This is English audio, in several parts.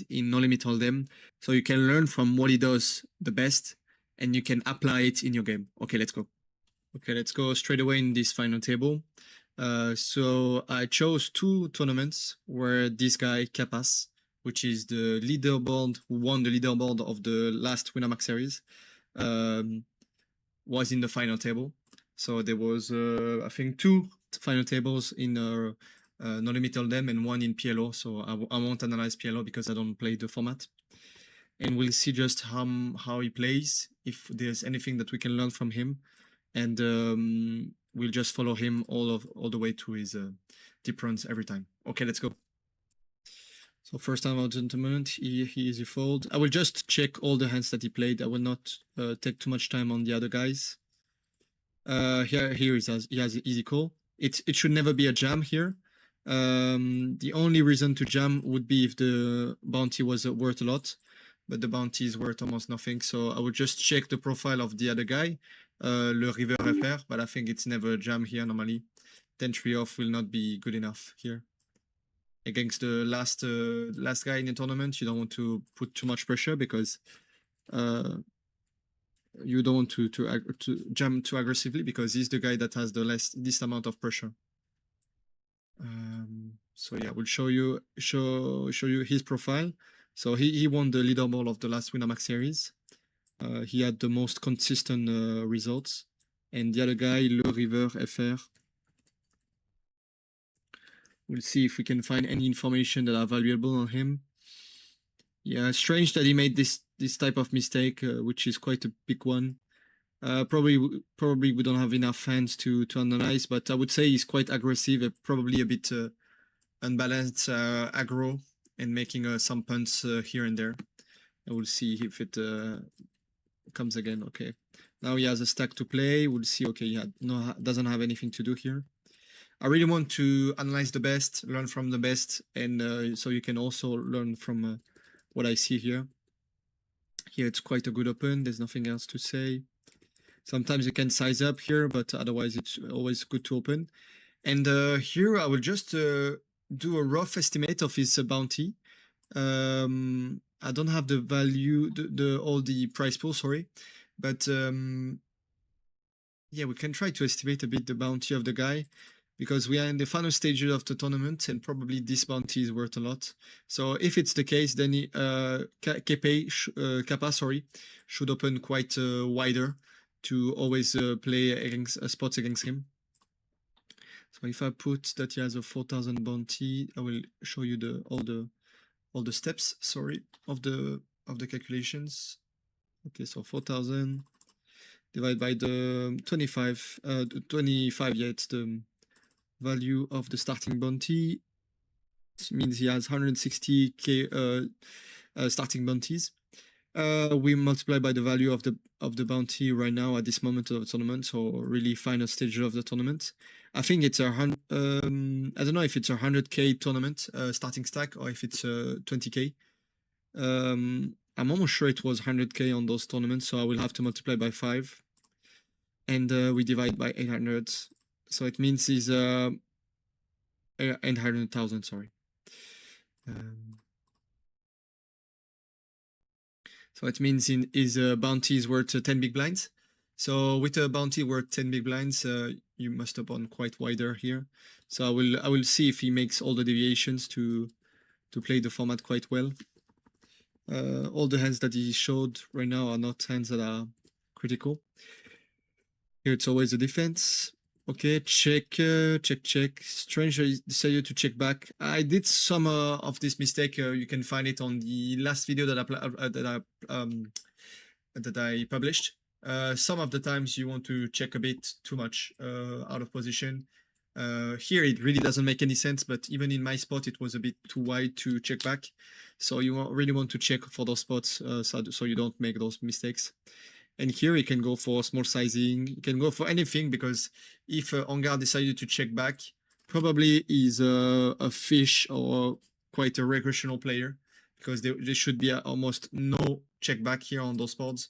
in No Limit Hold'em, so you can learn from what he does the best, and you can apply it in your game. Okay, let's go. Okay, let's go straight away in this final table. So I chose 2 tournaments where this guy, Capas, which is the leaderboard, who won the leaderboard of the last Winamax series, was in the final table. So there was, I think, 2 final tables in No Limit Hold'em and 1 in PLO. So I won't analyze PLO because I don't play the format. And we'll see just how he plays, if there's anything that we can learn from him. And we'll just follow him all the way to his deep runs every time. Okay, let's go. So first time out tournament, he easy fold. I will just check all the hands that he played. I will not take too much time on the other guys. Here he has an easy call. It should never be a jam here. The only reason to jam would be if the bounty was worth a lot, but the bounty is worth almost nothing. So I would just check the profile of the other guy, le river FR, but I think it's never a jam here normally. 10-3 off will not be good enough here. Against the last guy in the tournament, you don't want to put too much pressure because you don't want to jam too aggressively, because he's the guy that has the least amount of pressure. So yeah, we'll show you his profile. So he won the leaderboard of the last Winamax series. He had the most consistent results, and the other guy, Le River FR. We'll see if we can find any information that are valuable on him. Yeah, strange that he made this type of mistake, which is quite a big one. Probably we don't have enough hands to analyze, but I would say he's quite aggressive, probably a bit unbalanced aggro, and making some punts here and there. And we'll see if it comes again. Okay, now he has a stack to play. We'll see. Okay, he doesn't have anything to do here. I really want to analyze the best, learn from the best, and so you can also learn from what I see here. Here it's quite a good open. There's nothing else to say. Sometimes you can size up here, but otherwise it's always good to open. And here I will just do a rough estimate of his bounty. I don't have the value, all the price pool, sorry, but yeah, we can try to estimate a bit the bounty of the guy, because we are in the final stages of the tournament, and probably this bounty is worth a lot. So if it's the case, then Kappa, should open quite wider to always play against spots against him. So if I put that he has a 4,000 bounty, I will show you all the steps, of the calculations. Okay, so 4,000 divided by the 25, yeah, it's the value of the starting bounty. It means he has 160k starting bounties. We multiply by the value of the bounty right now at this moment of the tournament, so really final stage of the tournament. I think it's I don't know if it's a 100k tournament starting stack, or if it's 20k. I'm almost sure it was 100k on those tournaments, so I will have to multiply by 5, and we divide by 800. So it means he's 800,000, sorry. So it means his bounty is worth 10 big blinds. So with a bounty worth 10 big blinds, you must open quite wider here. So I will see if he makes all the deviations to play the format quite well. All the hands that he showed right now are not hands that are critical. Here it's always a defense. Okay, check. Strange I decided to check back. I did some of this mistake. You can find it on the last video that I published. Some of the times you want to check a bit too much out of position. Here it really doesn't make any sense, but even in my spot it was a bit too wide to check back. So you really want to check for those spots so you don't make those mistakes. And here you can go for small sizing, you can go for anything, because if Ongar decided to check back, probably is a fish or quite a recreational player, because there should be almost no check back here on those boards.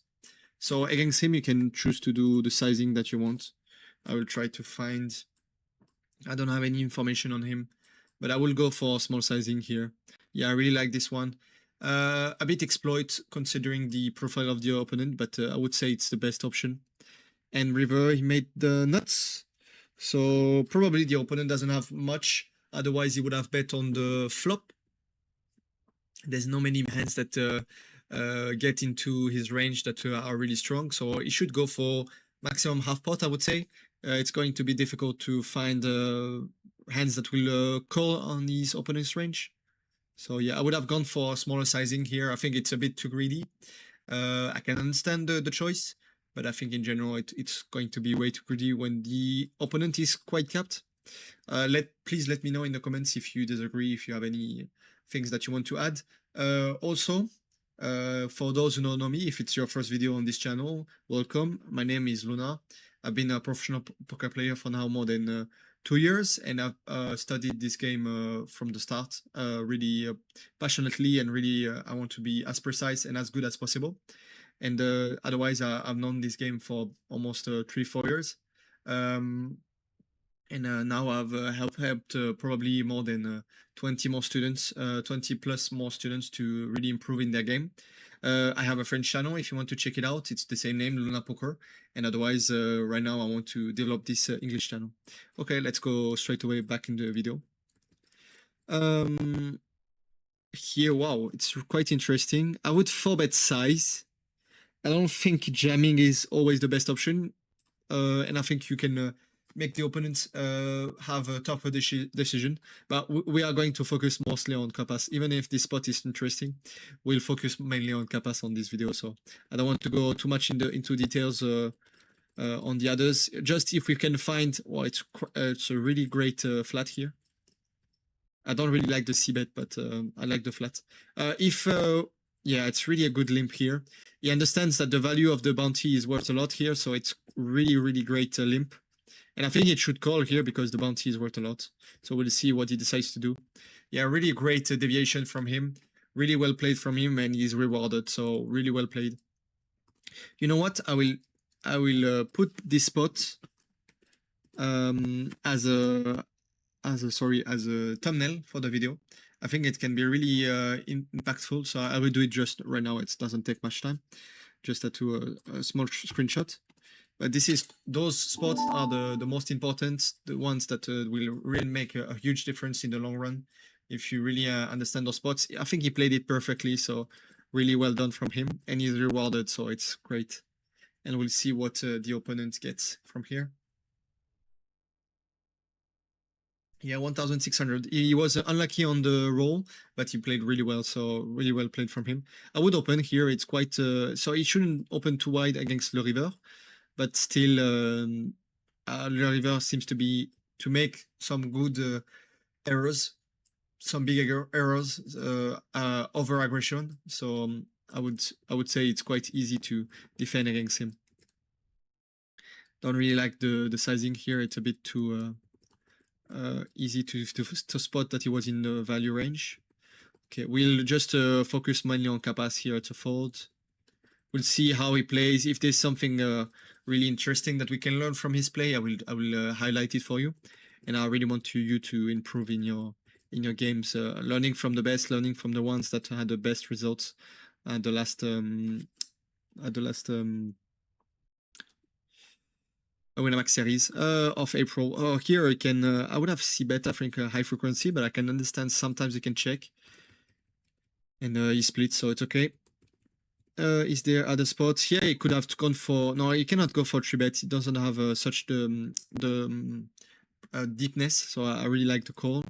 So against him, you can choose to do the sizing that you want. I will try to find, I don't have any information on him, but I will go for small sizing here. Yeah, I really like this one. A bit exploit considering the profile of the opponent, but I would say it's the best option. And river, he made the nuts. So probably the opponent doesn't have much. Otherwise, he would have bet on the flop. There's no many hands that get into his range that are really strong. So he should go for maximum half pot, I would say. It's going to be difficult to find hands that will call on his opponent's range. So yeah, I would have gone for smaller sizing here. I think it's a bit too greedy. I can understand the choice, but I think in general it's going to be way too greedy when the opponent is quite capped. Please let me know in the comments if you disagree, if you have any things that you want to add. Also, for those who don't know me, if it's your first video on this channel, welcome. My name is Luna. I've been a professional poker player for now more than 2 years, and I've studied this game from the start really passionately, and really I want to be as precise and as good as possible. And otherwise, I've known this game for almost 3-4 years. And now I've helped probably more than 20 more students, 20 plus more students to really improve in their game. I have a French channel if you want to check it out. It's the same name, Luna Poker. And otherwise, right now I want to develop this English channel. Okay, let's go straight away back in the video. Here, wow, it's quite interesting. I would 4-bet size. I don't think jamming is always the best option. And I think you can make the opponents have a tougher decision. But we are going to focus mostly on Capas. Even if this spot is interesting, we'll focus mainly on Capas on this video. So I don't want to go too much into details on the others. Just if we can find, well, it's a really great flat here. I don't really like the c-bet, but I like the flat. Yeah, it's really a good limp here. He understands that the value of the bounty is worth a lot here, so it's really, really great limp. And I think it should call here because the bounty is worth a lot. So we'll see what he decides to do. Yeah, really great deviation from him. Really well played from him, and he's rewarded. So really well played. You know what? I will put this spot as a thumbnail for the video. I think it can be really impactful, so I will do it just right now. It doesn't take much time, just to a small screenshot. But those spots are the most important, the ones that will really make a huge difference in the long run. If you really understand those spots, I think he played it perfectly, so really well done from him, and he's rewarded, so it's great. And we'll see what the opponent gets from here. Yeah, 1,600. He was unlucky on the roll, but he played really well, so really well played from him. I would open here. It's quite... so he shouldn't open too wide against Le River, but still, Le River seems to make some good errors, some big errors, over aggression. So I would say it's quite easy to defend against him. Don't really like the sizing here. It's a bit too... easy to spot that he was in the value range. Okay, we'll just focus mainly on Capas here to fold. We'll see how he plays. If there's something really interesting that we can learn from his play, I will highlight it for you. And I really want you to improve in your games, learning from the best, learning from the ones that had the best results at the last Winamax series of April. Here I can I would have c-bet, I think, high frequency, but I can understand sometimes you can check. And he splits, so it's okay. Is there other spots? Yeah, he could have gone for... No, he cannot go for 3-bet. He doesn't have such the deepness, so I really like the call.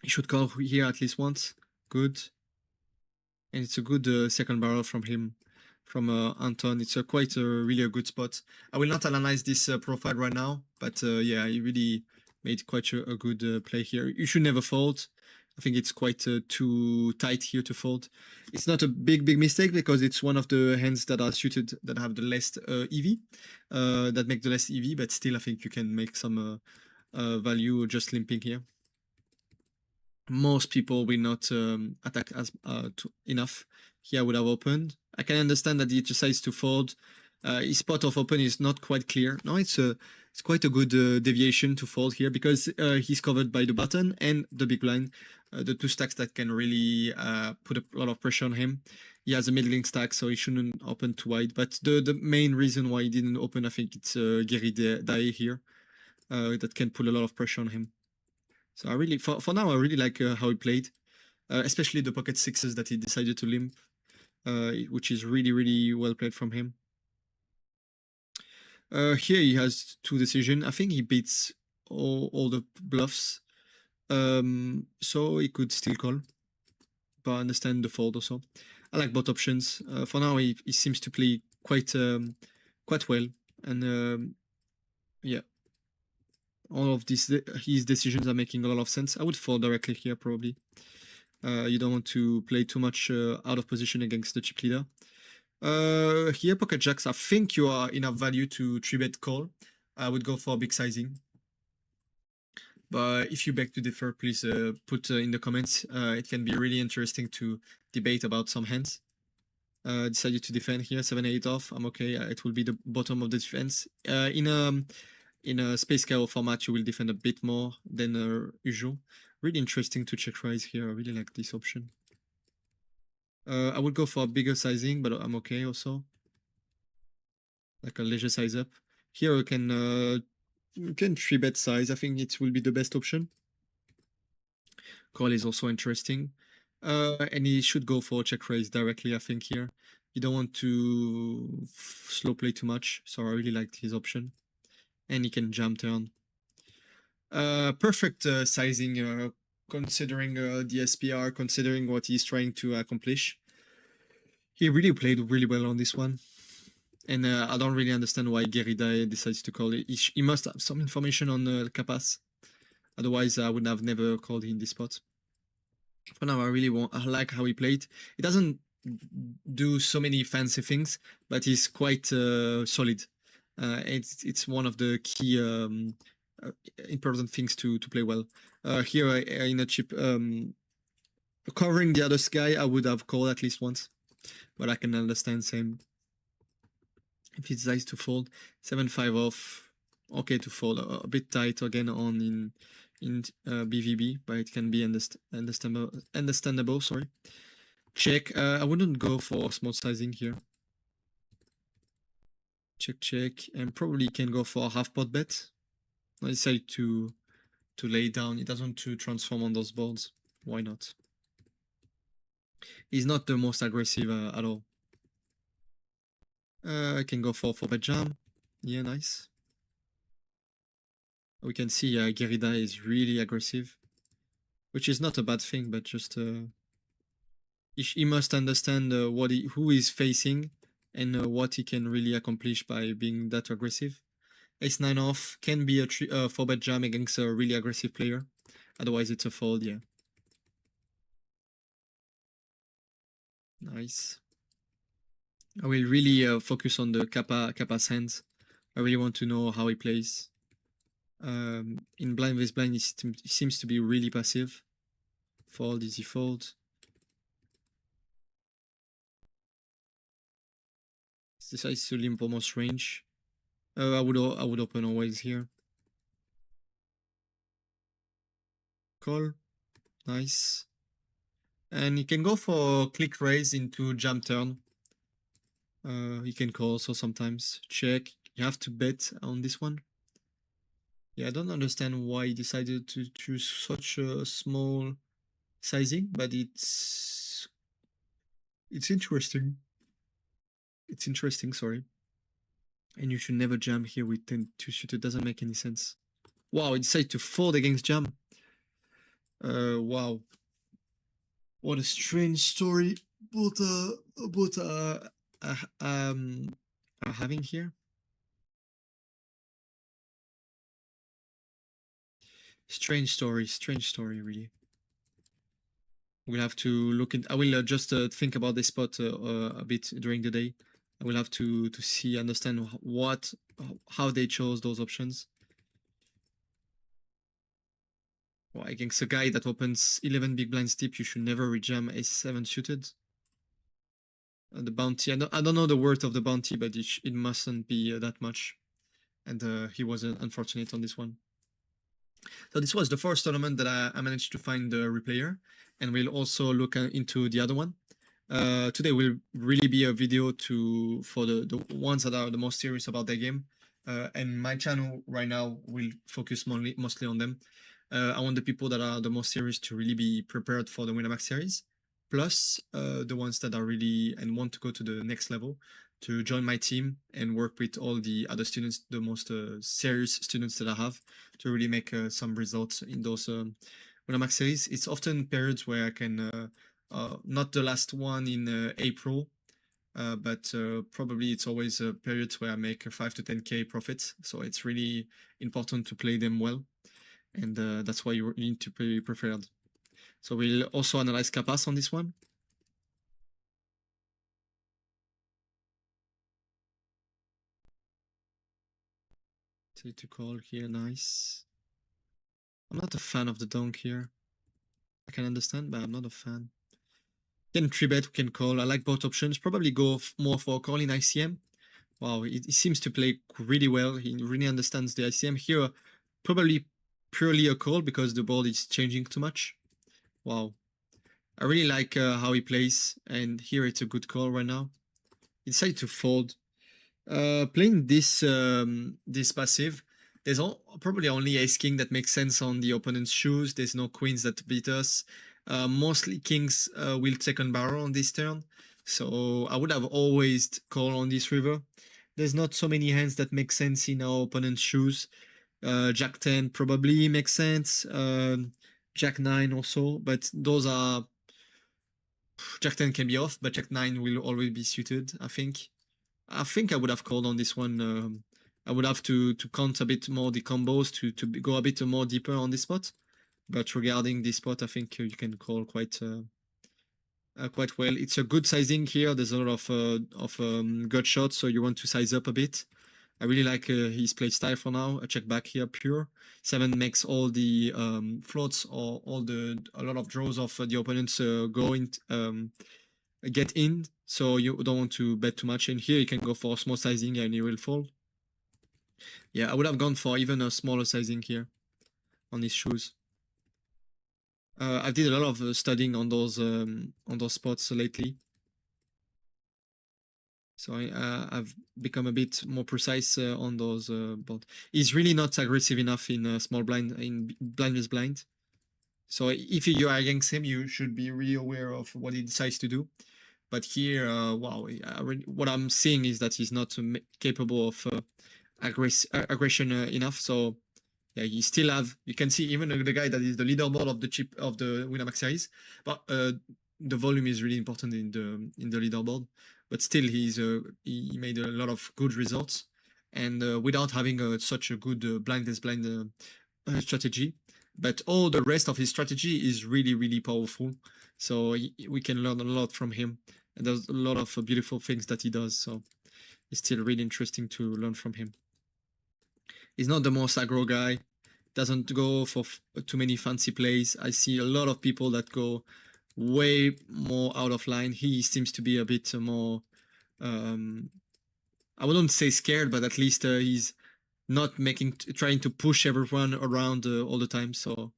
He should call here at least once. Good. And it's a good second barrel from him. From Anton. It's really a good spot. I will not analyze this profile right now, but yeah, he really made quite a good play here. You should never fold. I think it's quite too tight here to fold. It's not a big mistake because it's one of the hands that are suited, that have the less EV, that make the less EV, but still I think you can make some value just limping here. Most people will not attack as enough. Here I would have opened. I can understand that he decides to fold. His spot of open is not quite clear. No, it's It's quite a good deviation to fold here because he's covered by the button and the big blind, the two stacks that can really put a lot of pressure on him. He has a middling stack, so he shouldn't open too wide. But the main reason why he didn't open, I think it's Gary Dae here, that can put a lot of pressure on him. So I really, for now, I really like how he played, especially the pocket sixes that he decided to limp, which is really, really well played from him. Here he has two decisions. I think he beats all the bluffs. So he could still call, but I understand the fold also. I like both options. For now, he seems to play quite well, and yeah, all of his decisions are making a lot of sense. I would fold directly here probably. You don't want to play too much out of position against the chip leader. Here, pocket jacks, I think you are enough value to 3-bet call. I would go for big sizing. But if you beg to differ, please put in the comments. It can be really interesting to debate about some hands. Decided to defend here, 7-8 off. I'm okay. It will be the bottom of the defense. In a space KO format, you will defend a bit more than usual. Really interesting to check raise here. I really like this option. I would go for a bigger sizing, but I'm okay also. Like a leisure size up. Here you can 3-bet size. I think it will be the best option. Call is also interesting. And he should go for check raise directly, I think, here. You don't want to slow play too much, so I really liked his option. And he can jam turn. Perfect sizing, considering the SPR, considering what he's trying to accomplish. He really played really well on this one. And I don't really understand why Gary Dae decides to call it. He must have some information on Capas. Otherwise, I would have never called in this spot. For now, I like how he played. He doesn't do so many fancy things, but he's quite solid. It's one of the key important things to play well. Here in a chip, covering the other guy, I would have called at least once, but I can understand same. If he decides to fold, 7-5 off, okay to fold, a bit tight again on in BVB, but it can be understandable. Sorry. Check. I wouldn't go for small sizing here. Check, and probably can go for a half pot bet. I decide to lay down. He doesn't want to transform on those boards. Why not? He's not the most aggressive at all. I can go for 4-bet jam. Yeah, nice. We can see Gary Dae is really aggressive, which is not a bad thing, but just he must understand who he's facing and what he can really accomplish by being that aggressive. Ace-9 off can be a 4-bet jam against a really aggressive player. Otherwise, it's a fold, yeah. Nice. I will really focus on the Kappa's hands. I really want to know how he plays. In blind vs blind, he seems to be really passive. Fold, easy fold. Decides to limp almost range. I would open always here. Call, nice. And he can go for click raise into jam turn. He can call also sometimes. Check. You have to bet on this one. Yeah, I don't understand why he decided to choose such a small sizing, but it's interesting. It's interesting, sorry. And you should never jam here with 10-2 suited. Doesn't make any sense. Wow, he decided to fold against jam. Wow. What a strange story about having here. Strange story, really. We'll have to look in. I will just think about this spot a bit during the day. I will have to see, understand how they chose those options. Well, against a guy that opens 11 big blinds deep, you should never rejam Ace-7 suited. The bounty, I don't know the worth of the bounty, but it mustn't be that much. and he was unfortunate on this one. So this was the first tournament that I managed to find the replayer, and we'll also look into the other one. Today will really be a video for the ones that are the most serious about their game. And my channel right now will focus mostly on them. I want the people that are the most serious to really be prepared for the Winamax series, plus the ones that are really and want to go to the next level to join my team and work with all the other students, the most serious students that I have, to really make some results in those Winamax series. It's often periods where I can not the last one in April, but probably it's always periods where I make a 5 to 10k profits. So it's really important to play them well, and that's why you need to be prepared. So we'll also analyze capas on this one. To call here, nice. I'm not a fan of the donk here. I can understand, but I'm not a fan. Can 3-bet, we can call. I like both options. Probably go more for call in ICM. Wow, he seems to play really well. He really understands the ICM. Here, probably purely a call because the board is changing too much. Wow. I really like how he plays, and here it's a good call right now. He decided to fold. Playing this passive, there's probably only ace king that makes sense on the opponent's shoes. There's no queens that beat us. Mostly kings will second barrel on this turn, so I would have always called on this river. There's not so many hands that make sense in our opponent's shoes. Jack 10 probably makes sense. Jack 9 also, but those are Jack 10 can be off, but Jack 9 will always be suited, I think. I think I would have called on this one. I would have to count a bit more the combos to go a bit more deeper on this spot. But regarding this spot, I think you can call quite well. It's a good sizing here. There's a lot of gut shots, so you want to size up a bit. I really like his play style for now. A check back here, pure. 7 makes all the floats or a lot of draws of the opponents go in, get in. So you don't want to bet too much. And here you can go for small sizing and you will fold. Yeah, I would have gone for even a smaller sizing here on his shoes. I did a lot of studying on those spots lately. So I've become a bit more precise on those. But he's really not aggressive enough in small blind, in blind versus blind. So if you are against him, you should be really aware of what he decides to do. But here, wow, what I'm seeing is that he's not capable of aggression enough. So yeah, you still have, you can see even the guy that is the leaderboard of the Winamax series, but the volume is really important in the leaderboard. But still, he made a lot of good results, and without having such a good blind versus blind strategy. But all the rest of his strategy is really, really powerful. So we can learn a lot from him. And there's a lot of beautiful things that he does. So it's still really interesting to learn from him. He's not the most aggro guy. Doesn't go for too many fancy plays. I see a lot of people that go way more out of line. He seems to be a bit more, I wouldn't say scared, but at least he's not trying to push everyone around all the time. So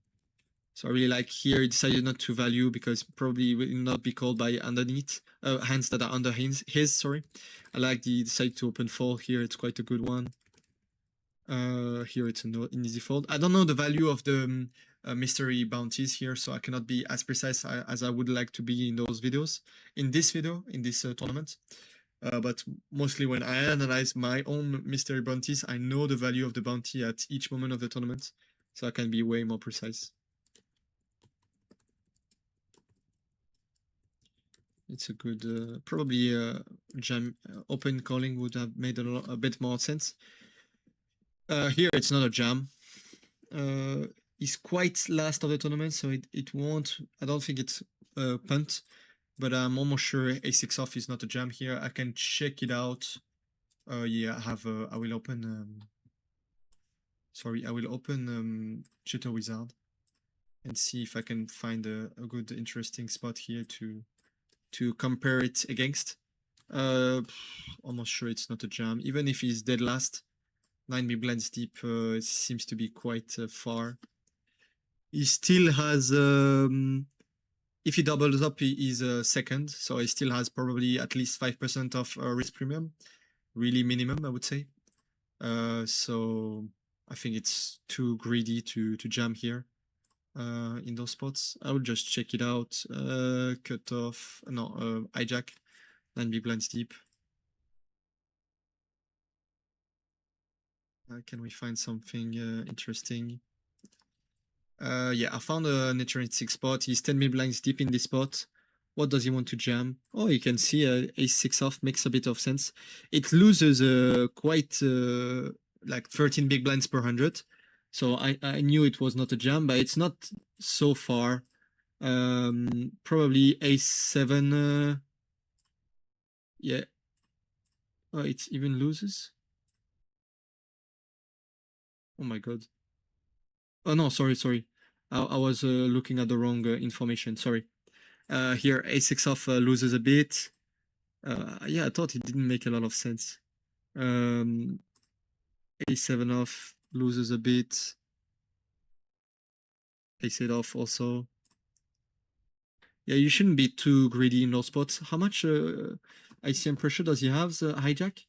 I really like here he decided not to value because probably will not be called by underneath hands that are under his. Sorry, I like the decide to open fold here. It's quite a good one. Here it's an easy fold. I don't know the value of the mystery bounties here, so I cannot be as precise as I would like to be in those videos. In this video, in this tournament. But mostly when I analyze my own mystery bounties, I know the value of the bounty at each moment of the tournament, so I can be way more precise. It's a good, probably jam open calling would have made a bit more sense. Here it's not a jam. He's quite last of the tournament, so it won't. I don't think it's a punt. But I'm almost sure a6 off is not a jam here. I can check it out. Yeah, I will open, sorry, I will open Tutor Wizard and see if I can find a good, interesting spot here to compare it against. Almost sure it's not a jam, even if he's dead last. 9 big blinds deep seems to be quite far. He still has, if he doubles up, he is second, so he still has probably at least 5% of risk premium. Really minimum, I would say. So I think it's too greedy to jam here in those spots. I will just check it out. Cut off, no, hijack, 9 big blinds deep. Can we find something interesting? Yeah, I found an interesting spot. He's 10 big blinds deep in this spot. What does he want to jam? Oh, you can see ace 6 off makes a bit of sense. It loses quite like 13 big blinds per 100. So I knew it was not a jam, but it's not so far. Probably ace 7. Yeah. Oh, it even loses. Oh my god. Oh no, sorry. I was looking at the wrong information. Sorry. Here, a6 off loses a bit. Yeah, I thought it didn't make a lot of sense. A7 off loses a bit. A8 off also. Yeah, you shouldn't be too greedy in those spots. How much ICM pressure does he have, the hijack?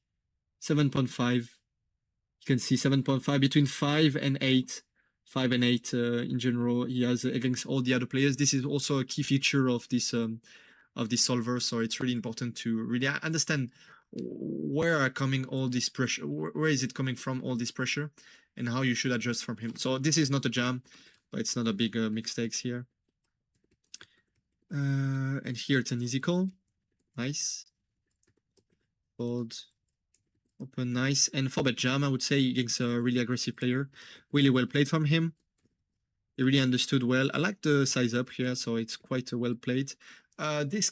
7.5. You can see 7.5 between 5 and 8. 5 and 8 in general, he has against all the other players. This is also a key feature of this solver, so it's really important to really understand where are coming all this pressure, where is it coming from, all this pressure, and how you should adjust from him. So this is not a jam, but it's not a big mistakes here. And here it's an easy call. Nice. Fold. Open, nice. And 4-bet jam, I would say, against a really aggressive player. Really well played from him. He really understood well. I like the size up here, so it's quite well played. This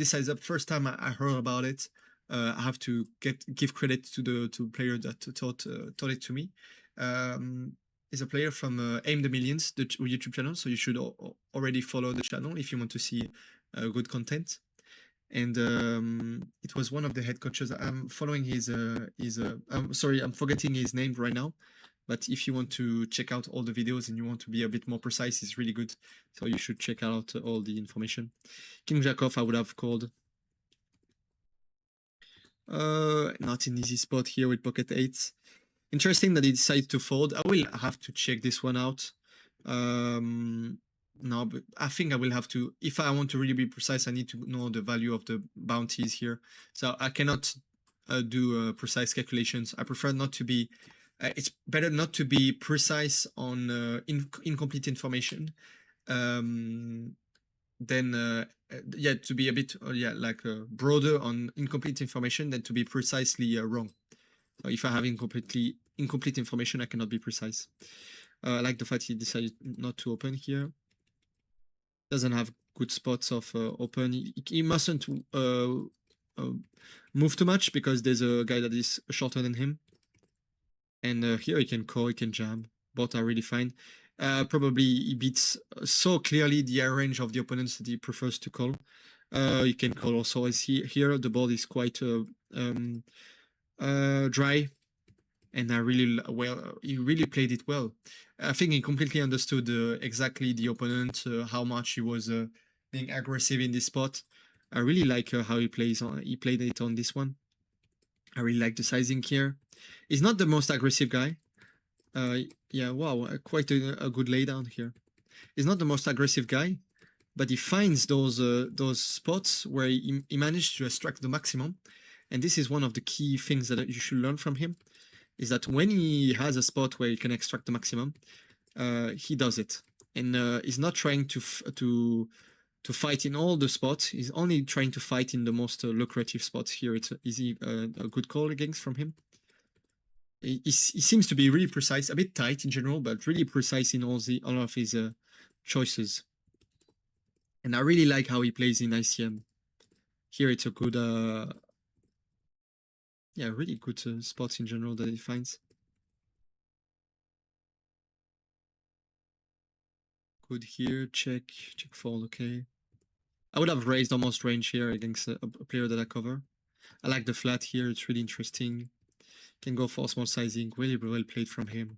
size up, first time I heard about it. I have to give credit to the player that taught it to me. Is a player from Aim the Millions, the YouTube channel. So you should already follow the channel if you want to see good content. And it was one of the head coaches. I'm following his. Sorry, I'm forgetting his name right now. But if you want to check out all the videos and you want to be a bit more precise, it's really good. So you should check out all the information. King Jack off, I would have called. Not an easy spot here with pocket eights. Interesting that he decided to fold. I will have to check this one out. No, but I think I will have to, if I want to really be precise, I need to know the value of the bounties here. So I cannot do precise calculations. I prefer not to be, it's better not to be precise on incomplete information. Then, yeah, to be a bit, broader on incomplete information than to be precisely wrong. So if I have incomplete information, I cannot be precise. I like the fact he decided not to open here. Doesn't have good spots of open. He mustn't move too much because there's a guy that is shorter than him. And here he can call, he can jam. Both are really fine. Probably he beats so clearly the air range of the opponents that he prefers to call. You can call also. As here the board is quite dry. And he really played it well. I think he completely understood exactly the opponent, how much he was being aggressive in this spot. I really like how he played it on this one. I really like the sizing here. He's not the most aggressive guy. Yeah, wow, quite a good laydown here. He's not the most aggressive guy, but he finds those spots where he managed to extract the maximum. And this is one of the key things that you should learn from him. Is that when he has a spot where he can extract the maximum, he does it, and he's not trying to fight in all the spots. He's only trying to fight in the most lucrative spots. Here, it's easy, a good call against from him. He seems to be really precise, a bit tight in general, but really precise in all of his choices. And I really like how he plays in ICM. Here, it's a good, yeah, really good spots in general that he finds. Good here, check fold, okay. I would have raised almost range here against a player that I cover. I like the flat here, it's really interesting. Can go for small sizing. Really well played from him.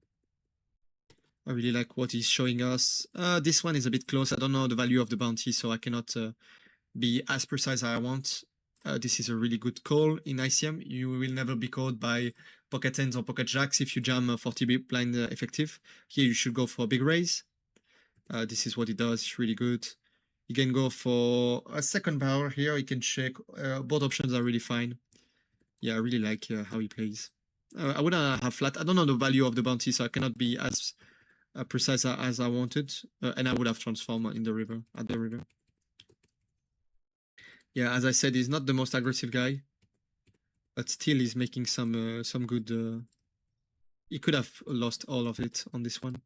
I really like what he's showing us. This one is a bit close. I don't know the value of the bounty, so I cannot be as precise as I want. This is a really good call in ICM. You will never be caught by pocket tens or pocket jacks if you jam a 40 big blind effective. Here you should go for a big raise. This is what he does. It's really good. You can go for a second barrel here. You can check. Both options are really fine. Yeah, I really like how he plays. I wouldn't have flat. I don't know the value of the bounty, so I cannot be as precise as I wanted. And I would have transformed in the river, at the river. Yeah, as I said, he's not the most aggressive guy, but still he's making some good. He could have lost all of it on this one.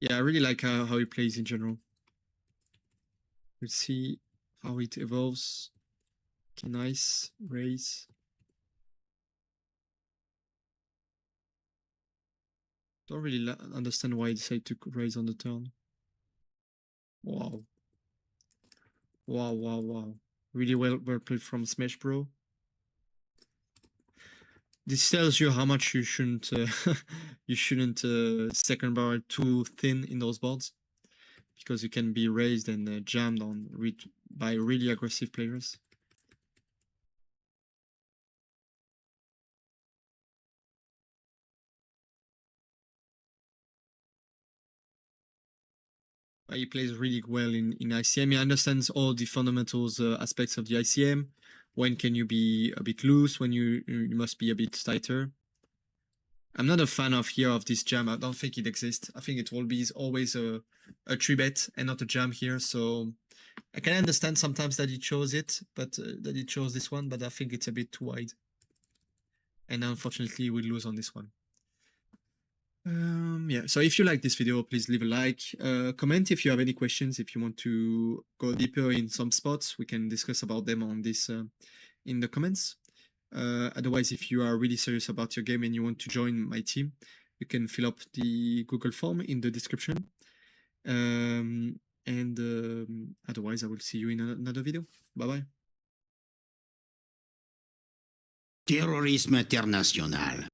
Yeah, I really like how he plays in general. Let's see how it evolves. Okay, nice raise. Don't really understand why he decided to raise on the turn. Wow. Wow, wow, wow. Really well played from Smash Bro. This tells you how much you shouldn't you shouldn't second barrel too thin in those boards, because you can be raised and jammed on by really aggressive players. He plays really well in ICM. He understands all the fundamentals aspects of the ICM. When can you be a bit loose? When you must be a bit tighter. I'm not a fan of this jam. I don't think it exists. I think it will be always a 3-bet and not a jam here. So I can understand sometimes that he chose it, but that he chose this one, but I think it's a bit too wide. And unfortunately, we lose on this one. Yeah, so if you like this video, please leave a like, comment if you have any questions. If you want to go deeper in some spots, we can discuss about them on this in the comments. Otherwise, if you are really serious about your game and you want to join my team, you can fill up the Google form in the description. Otherwise, I will see you in another video. Bye-bye. Terrorisme international.